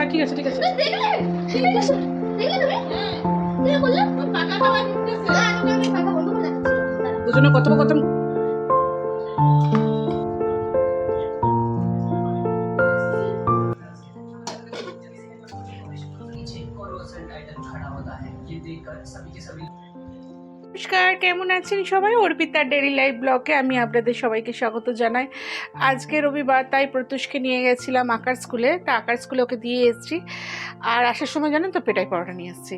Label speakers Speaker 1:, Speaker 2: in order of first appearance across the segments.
Speaker 1: হ্যাঁ ঠিক আছে ঠিক আছে। দুজনে কথোপকথন। নমস্কার, কেমন আছেন সবাই? অর্পিতার ডেইলি লাইফ ব্লগে আমি আপনাদের সবাইকে স্বাগত জানাই। আজকে রবিবার, তাই প্রত্যুষকে নিয়ে গেছিলাম আঁকার স্কুলে। তা আঁকার স্কুলে ওকে দিয়ে এসেছি। আর আসার সময় জানেন তো পেটাই পরোটা নিয়ে এসেছি।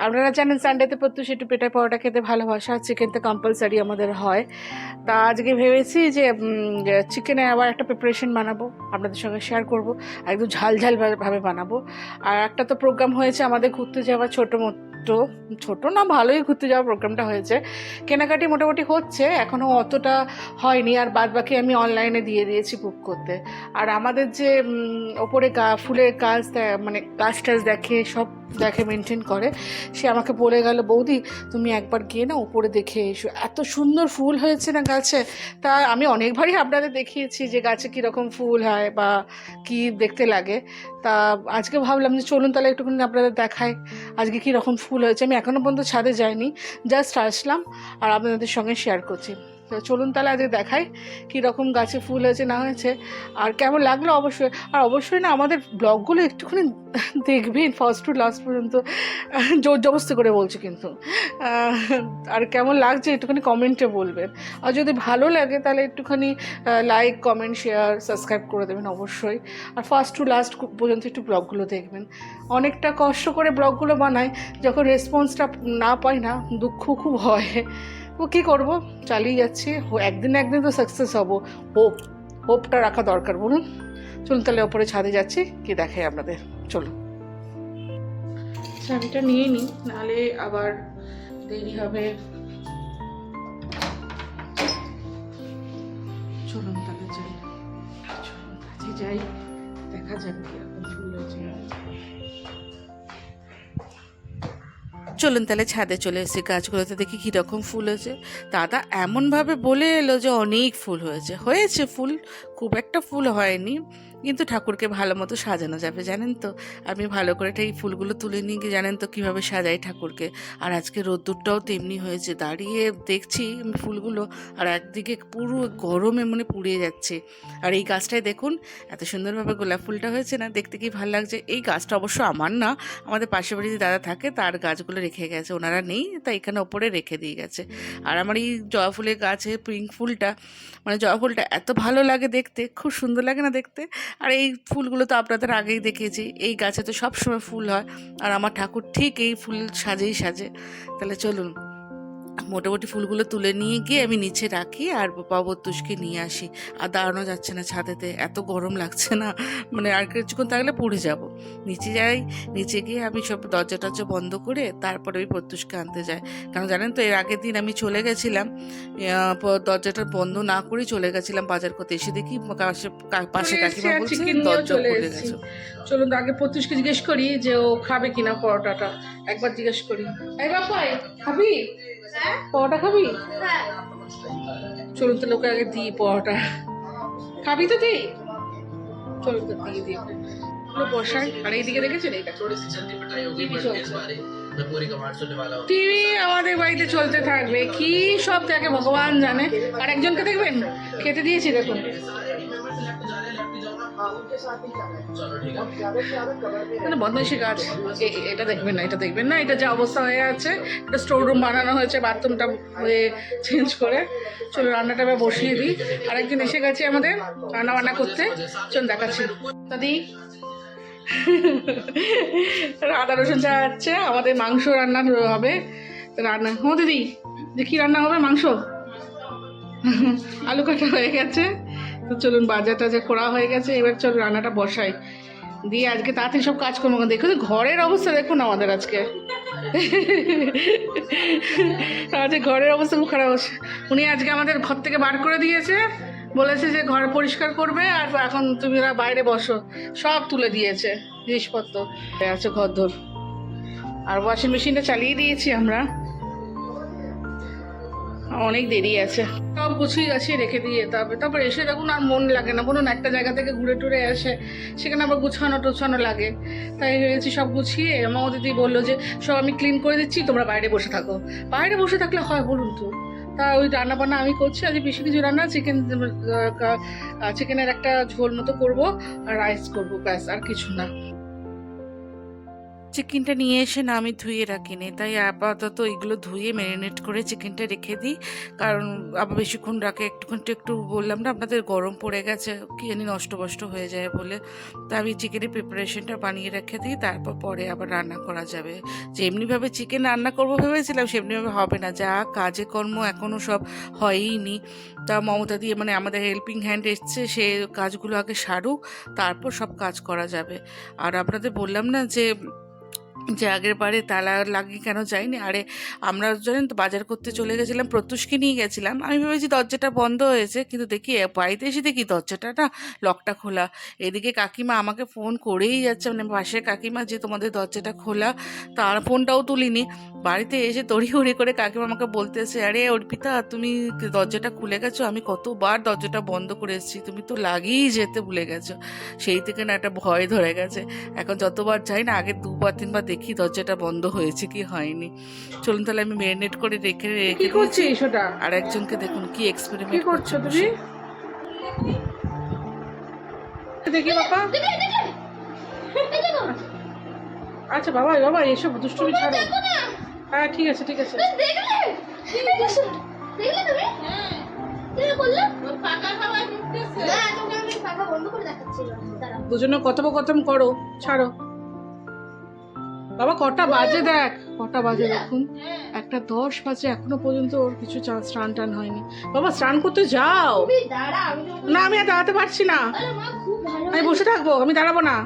Speaker 1: আপনারা জানেন সানডেতে প্রত্যুষ একটু পেটাই পরোটা খেতে ভালোবাসা, চিকেন তো কম্পালসারি আমাদের হয়। তা আজকে ভেবেছি যে চিকেনের আবার একটা প্রিপারেশন বানাবো, আপনাদের সঙ্গে শেয়ার করব। একদম ঝাল ঝাল ভাবে বানাবো। আর একটা তো প্রোগ্রাম হয়েছে আমাদের ঘুরতে যাওয়া, ছোট না, ভালোই ঘুরতে যাওয়ার প্রোগ্রামটা হয়েছে। কেনাকাটি মোটামুটি হচ্ছে, এখনও অতটা হয়নি। আর বাদ বাকি আমি অনলাইনে দিয়ে দিয়েছি বুক করতে। আর আমাদের যে ওপরে ফুলের গাছ মানে গাছ টাছ দেখে মেনটেন করে, সে আমাকে বলে গেল, বৌদি তুমি একবার গিয়ে না উপরে দেখে এসো, এত সুন্দর ফুল হয়েছে না গাছে। তা আমি অনেকবারই আপনাদের দেখিয়েছি যে গাছে কীরকম ফুল হয় বা কি দেখতে লাগে। তা আজকে ভাবলাম যে চলুন তাহলে একটুখানি আপনাদের দেখাই আজকে কীরকম ফুল হয়েছে। আমি এখনও পর্যন্ত ছাদে যাইনি, জাস্ট আসলাম আর আপনাদের সঙ্গে শেয়ার করছি। তো চলুন তাহলে আজকে দেখাই কীরকম গাছে ফুল হয়েছে না হয়েছে আর কেমন লাগলো অবশ্যই। আর অবশ্যই না আমাদের ব্লগগুলো একটুখানি দেখবেন ফার্স্ট টু লাস্ট পর্যন্ত, জোর জবরদস্তি করে বলছি কিন্তু। আর কেমন লাগছে একটুখানি কমেন্টে বলবেন। আর যদি ভালো লাগে তাহলে একটুখানি লাইক, কমেন্ট, শেয়ার, সাবস্ক্রাইব করে দেবেন অবশ্যই। আর ফার্স্ট টু লাস্ট পর্যন্ত একটু ব্লগগুলো দেখবেন। অনেকটা কষ্ট করে ব্লগগুলো বানাই, যখন রেসপন্সটা না পাই না দুঃখ খুব হয়। তো কী করবো, চালিয়ে যাচ্ছি। একদিন তো সাকসেস হব। হোপটা রাখা দরকার, বলুন। চলুন তাহলে ওপরে ছাদে যাচ্ছি, কি দেখাই আপনাদের। চলুন চাবিটা নিয়ে নিই, নাহলে আবার দেরি হবে। চলুন তাহলে যাই, দেখা যাবে কিরকম ফুল হয়েছে। চলুন তাহলে ছাদে চলে এসেছি, গাছগুলোতে দেখি কীরকম ফুল হয়েছে। দাদা এমনভাবে বলে এলো যে অনেক ফুল হয়েছে ফুল, খুব একটা ফুল হয়নি, কিন্তু ঠাকুরকে ভালো মতো সাজানো যাবে জানেন তো। আমি ভালো করে এই ফুলগুলো তুলে নিয়ে গিয়ে জানেন তো কীভাবে সাজাই ঠাকুরকে। আর আজকে রোদ্দুরটাও তেমনি হয়েছে, দাঁড়িয়ে দেখছি আমি ফুলগুলো, আর একদিকে পুরো গরমে পুড়িয়ে যাচ্ছে। আর এই গাছটায় দেখুন এত সুন্দরভাবে গোলাপ ফুলটা হয়েছে না, দেখতে কি ভালো লাগছে। এই গাছটা অবশ্য আমার না, আমাদের পাশের বাড়িতে দাদা থাকে, তার গাছগুলো রেখে গেছে, ওনারা নেই তাই এখানে ওপরে রেখে দিয়ে গেছে। আর আমার এই জবা ফুলের গাছে পিঙ্ক ফুলটা, জবা ফুলটা এত ভালো লাগে দেখতে, খুব সুন্দর লাগে না দেখতে। আর এই ফুলগুলো তো আপনাদের আগেই দেখিয়েছি, এই গাছে তো সবসময় ফুল হয়। আর আমার ঠাকুর ঠিক এই ফুল সাজে। তাহলে চলুন মোটামুটি ফুলগুলো তুলে নিয়ে গিয়ে আমি নিচে রাখি আর প্রত্যুষকে নিয়ে আসি। আর দাঁড়ানো যাচ্ছে না ছাদেতে, এত গরম লাগছে না, আর কিছুক্ষণ থাকলে পুড়ে যাব। নিচে যাই, নিচে গিয়ে আমি সব দরজা টরজা বন্ধ করে তারপরে ওই প্রত্যুষকে আনতে যাই। কারণ জানেন তো এর আগের দিন আমি চলে গেছিলাম, দরজাটা বন্ধ না করেই চলে গেছিলাম বাজার করতে, এসে দেখি পাশে কাকিমা বলছে দরজা খুলে গেছে। চলুন আগে প্রত্যুষকে জিজ্ঞেস করি যে ও খাবে কিনা পরোটাটা, একবার জিজ্ঞেস করি। এই বাপাই খাবি পরোটা, খাবি? চলুন তো লোকে আগে দিই পরোটা, খাবি তো দিই, চলুন তো দিই বসাই। আর এইদিকে দেখেছেন টিভি আমাদের বাড়িতে চলতে থাকবে, কি সব দেখে ভগবান জানে। আর একজনকে দেখবেন খেতে দিয়েছি, দেখুন বদমাইশি গাছ। এটা দেখবেন না, এটা যে অবস্থা হয়ে আছে, এটা স্টোর রুম বানানো হয়েছে, বাথরুমটা হয়ে চেঞ্জ করে। চলো রান্নাটা এবার বসিয়ে দিই। আরেকদিন এসে গেছে আমাদের রান্না বান্না করতে, চল দেখাচ্ছি। দাদি আদা রসুন চা যাচ্ছে, আমাদের মাংস রান্না হবে। দিদি যে কি রান্না হবে? মাংস, আলু কাটা হয়ে গেছে। তো চলুন বাজার টাজার করা হয়ে গেছে, এবার চল রান্নাটা বসাই দিয়ে আজকে তাড়াতাড়ি সব কাজ করবো। দেখুন ঘরের অবস্থা দেখুন আমাদের আজকে ঘরের অবস্থা খুব খারাপ। উনি আজকে আমাদের ঘর থেকে বার করে দিয়েছে, বলেছে যে ঘর পরিষ্কার করবে আর এখন তুমি বাইরে বসো, সব তুলে দিয়েছে জিনিসপত্র আছে ঘরদোর। আর ওয়াশিং মেশিনটা চালিয়ে দিয়েছি আমরা। অনেক দেরি আছে, সব গুছিয়ে গাছিয়ে রেখে দিয়ে যেতে হবে। তারপর এসে দেখুন আর মন লাগে না, বলুন একটা জায়গা থেকে ঘুরে টুরে আসে, সেখানে আবার গুছানো টোছানো লাগে। তাই হয়েছি সব গুছিয়ে আমার দিদি বললো যে সব আমি ক্লিন করে দিচ্ছি, তোমরা বাইরে বসে থাকো। বাইরে বসে থাকলে হয় বলুন তো? তা ওই রান্না বান্না আমি করছি, আজ বেশি কিছু রান্না, চিকেনের একটা ঝোল মতো করবো আর রাইস করবো, ব্যাস আর কিছু না। চিকেনটা নিয়ে এসে না আমি ধুয়ে রাখিনি, তাই আপাতত এগুলো ধুয়ে ম্যারিনেট করে চিকেনটা রেখে দিই। কারণ আবার বেশিক্ষণ রাখে একটু বললাম না আপনাদের গরম পড়ে গেছে, কি জানি নষ্ট বষ্ট হয়ে যায় বলে। তা আমি চিকেনের প্রিপারেশনটা বানিয়ে রেখে দিই, তারপর পরে আবার রান্না করা যাবে। যে এমনিভাবে চিকেন রান্না করবো ভেবেছিলাম সেমনিভাবে হবে না, যা কাজে কর্ম এখনও সব হয়ইনি। তা মমতা দিয়ে মানে আমাদের হেল্পিং হ্যান্ড এসছে, সে কাজগুলো আগে সারুক, তারপর সব কাজ করা যাবে। আর আপনাদের বললাম না যে আগের বারে তালা লাগিয়ে কেন যায়নি। আরে আমরা জানেন তো বাজার করতে চলে গেছিলাম, প্রত্যুষকে নিয়ে গেছিলাম, আমি ভেবেছি দরজাটা বন্ধ হয়েছে, কিন্তু দেখি বাড়িতে এসে দেখি দরজাটা না লকটা খোলা। এদিকে কাকিমা আমাকে ফোন করেই যাচ্ছে, মানে পাশের কাকিমা, যে তোমাদের দরজাটা খোলা। তার ফোনটাও তুলিনি, বাড়িতে এসে তড়িঘড়ি করে কাকিমা আমাকে বলতেছে, আরে অর্পিতা তুমি দরজাটা খুলে গেছো, আমি কতবার দরজাটা বন্ধ করে এসেছি, তুমি তো লাগিয়েই যেতে ভুলে গেছো। সেই থেকে না একটা ভয় ধরে গেছে, এখন যতবার যাই না আগে 2-3 বার দেখি দরজাটা বন্ধ হয়েছে কি হয়নি। চলুন তাহলে আমি ম্যারিনেট করে রেখে রেখে দিচ্ছি। আর একজনকে দেখুন কি এক্সপেরিমেন্ট করছো তুমি, দেখি বাবা। আচ্ছা বাবা বাবা এসব দুষ্টুমি ছাড়ো। হ্যাঁ ঠিক আছে ঠিক আছে। দুজনে কথোপকথন করো, ছাড়ো বাবা। কটা বাজে দেখ, কটা বাজে দেখুন, 1:10 বাজে, এখনো পর্যন্ত ওর কিছু স্নান টান হয়নি। বাবা স্নান করতে যাও না, আমি আর দাঁড়াতে পারছি না, আমি বসে থাকবো, আমি দাঁড়াবো না।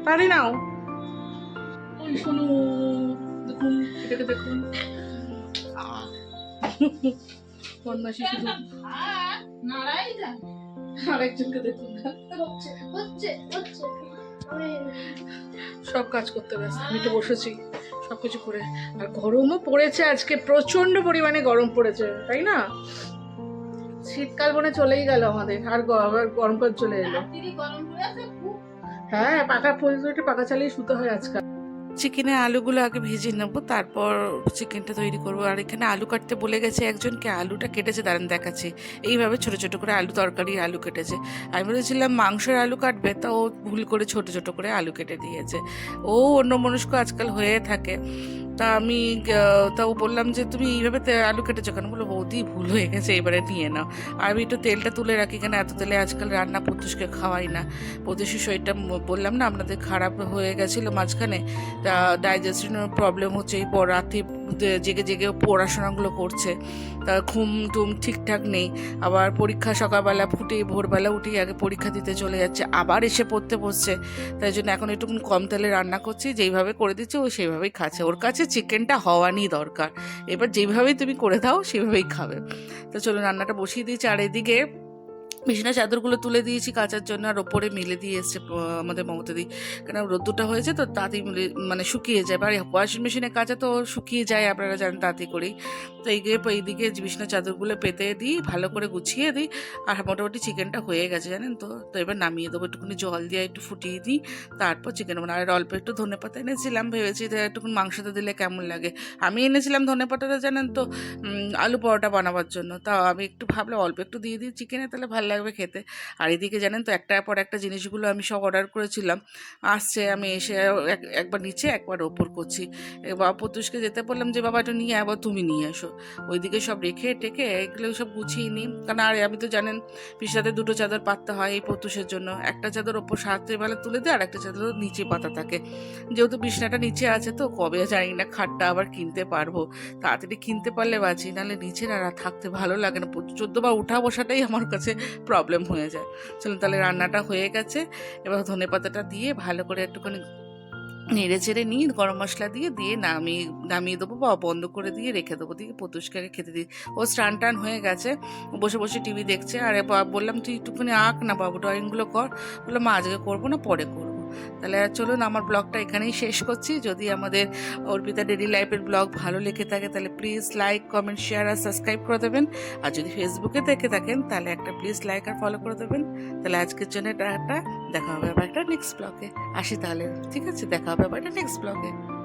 Speaker 1: তাড়ি নাও। ওই শোনো, দেখুন এটাকে দেখুন, বদমাশি শুধু। আরেকজনকে দেখুন, সব কাজ করতে ব্যস্ত, আমি তো বসেছি সবকিছু করে। আর গরমও পড়েছে আজকে, প্রচন্ড পরিমাণে গরম পড়েছে, তাই না? শীতকাল মনে চলেই গেল আমাদের, আর আবার গরমকাল চলে এলো। হ্যাঁ পাকা পাকা চালিয়ে শুতে হয় আজকাল। চিকেনের আলুগুলো আগে ভেজে নেবো, তারপর চিকেনটা তৈরি করবো। আর এখানে আলু কাটতে বলে গেছে একজনকে, আলুটা কেটেছে, দাঁড়ান দেখাচ্ছি। এইভাবে ছোট ছোট করে আলু, তরকারি আলু কেটেছে। আমি বলেছিলাম মাংসের আলু কাটবে, তা ও ভুল করে ছোট ছোট করে আলু কেটে দিয়েছে। ও অন্যমনস্ক আজকাল হয়ে থাকে। তা আমি তাও বললাম যে তুমি এইভাবে আলু কেটেছো কেন? বলো বৌদি ভুল হয়ে গেছে, এবারে নিয়ে নাও। আর আমি একটু তেলটা তুলে রাখি, কেন এত তেলে আজকাল রান্না প্রত্যুষকে খাওয়াই না। প্রত্যুষের শরীরটা বললাম না আপনাদের খারাপ হয়ে গেছিলো মাঝখানে, তা ডাইজেশনের প্রবলেম হচ্ছে, এই রাতে জেগে জেগে পড়াশোনাগুলো করছে, তা ঘুম টুম ঠিকঠাক নেই। আবার পরীক্ষা সকালবেলা ফুটে ভোরবেলা উঠেই আগে পরীক্ষা দিতে চলে যাচ্ছে, আবার এসে পড়তে বসছে। তাই জন্য এখন একটু কম তেলে রান্না করছি, যেইভাবে করে দিচ্ছি ও সেইভাবেই খাচ্ছে। ওর কাছে চিকেনটা হওয়ারই দরকার, এবার যেইভাবেই তুমি করে দাও সেভাবেই খাবে। তো চলো রান্নাটা বসিয়ে দিয়েছি। আর এদিকে বিছানা চাদরগুলো তুলে দিয়েছি কাচার জন্য, আর ওপরে মেলে দিয়ে এসছে আমাদের মমতা দি, কেন রোদ্দুরটা হয়েছে তো তাড়াতাড়ি মানে শুকিয়ে যায়। আর ওয়াশিং মেশিনে কাচা তো শুকিয়ে যায়, আপনারা জানেন তাড়াতাড়ি করেই। তো এইদিকে বিছানা চাদরগুলো পেতে দিই, ভালো করে গুছিয়ে দিই। আর মোটামুটি চিকেনটা হয়ে গেছে জানেন তো। তো এবার নামিয়ে দেবো, একটুখানি জল দিয়ে একটু ফুটিয়ে দিই, তারপর চিকেন বানাবো। আর অল্প একটু ধনেপাতা এনেছিলাম, ভেবেছি একটুখানি মাংসতে দিলে কেমন লাগে। আমি এনেছিলাম ধনেপাতাটা জানেন তো আলু পরোটা বানাবার জন্য, তা আমি একটু ভাবলাম অল্প একটু দিয়ে দিই চিকেনে, তাহলে ভালো লাগবে খেতে। আর এদিকে জানেন তো একটার পর একটা জিনিসগুলো আমি সব অর্ডার করেছিলাম আসছে, আমি এসে একবার নিচে একবার ওপর করছি। বাবা প্রত্যুষকে যেতে বললাম যে বাবা এটা নিয়ে আবার তুমি নিয়ে এসো, ওইদিকে সব রেখে টেকে এগুলো সব গুছিয়ে নিই। কারণ আর আমি তো জানেন বিছানাতে 2টো চাদর পাততে হয় এই প্রত্যুষের জন্য, একটা চাদর ওপর রাত্রেবেলা তুলে দেয়, আর একটা চাদর নিচে পাতা থাকে। যেহেতু বিছানাটা নিচে আছে তো কবে জানি না খাটটা আবার কিনতে পারবো, তাড়াতাড়ি কিনতে পারলে বাঁচি, নাহলে নিচে না থাকতে ভালো লাগে না, 14বার উঠা বসাটাই আমার কাছে প্রবলেম হয়ে যায়। চলুন তাহলে রান্নাটা হয়ে গেছে, এবার ধনেপাতাটা দিয়ে ভালো করে একটুখানি নেড়ে চেড়ে নিয়ে গরম মশলা দিয়ে নামিয়ে দেবো বা বন্ধ করে দিয়ে রেখে দেবো, দিয়ে প্রত্যুষকে খেতে দিই। ও স্নান টান হয়ে গেছে, বসে বসে টিভি দেখছে। আর বললাম তুই একটুখানি আঁক না বাবু, ড্রয়িংগুলো কর। বললাম মা আজকে করবো না, পরে করবো। তাহলে আর চলুন, আমার ব্লগটা এখানেই শেষ করছি। যদি আমাদের অর্পিতা ডেইলি লাইফের ব্লগ ভালো লেগে থাকে তাহলে প্লিজ লাইক, কমেন্ট, শেয়ার আর সাবস্ক্রাইব করে দেবেন। আর যদি ফেসবুকে দেখে থাকেন তাহলে একটা প্লিজ লাইক আর ফলো করে দেবেন। তাহলে আজকের জন্য টাটা, দেখা হবে আবার একটা নেক্সট ব্লগে। আসি তাহলে, ঠিক আছে, দেখা হবে আবার একটা নেক্সট ব্লগে।